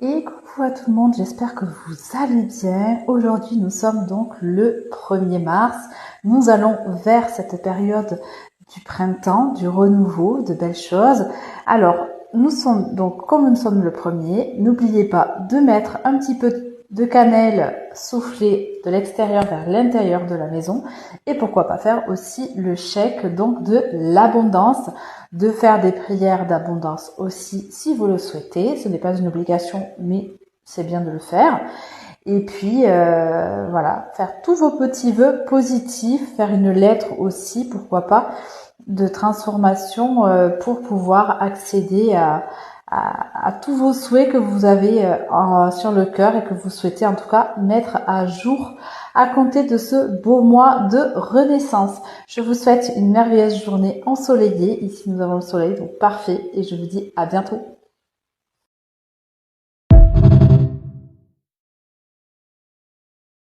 Et coucou à tout le monde, j'espère que vous allez bien. Aujourd'hui, nous sommes donc le 1er mars. Nous allons vers cette période du printemps, du renouveau, de belles choses. Alors, nous sommes donc, comme nous sommes le 1er, n'oubliez pas de mettre un petit peu de cannelle soufflée de l'extérieur vers l'intérieur de la maison. Et pourquoi pas faire aussi le chèque donc de l'abondance, de faire des prières d'abondance aussi si vous le souhaitez. Ce n'est pas une obligation, mais c'est bien de le faire. Et puis voilà, faire tous vos petits vœux positifs, faire une lettre aussi, pourquoi pas, de transformation pour pouvoir accéder à tous vos souhaits que vous avez sur le cœur et que vous souhaitez en tout cas mettre à jour à compter de ce beau mois de renaissance. Je vous souhaite une merveilleuse journée ensoleillée. Ici nous avons le soleil, donc parfait, et je vous dis à bientôt.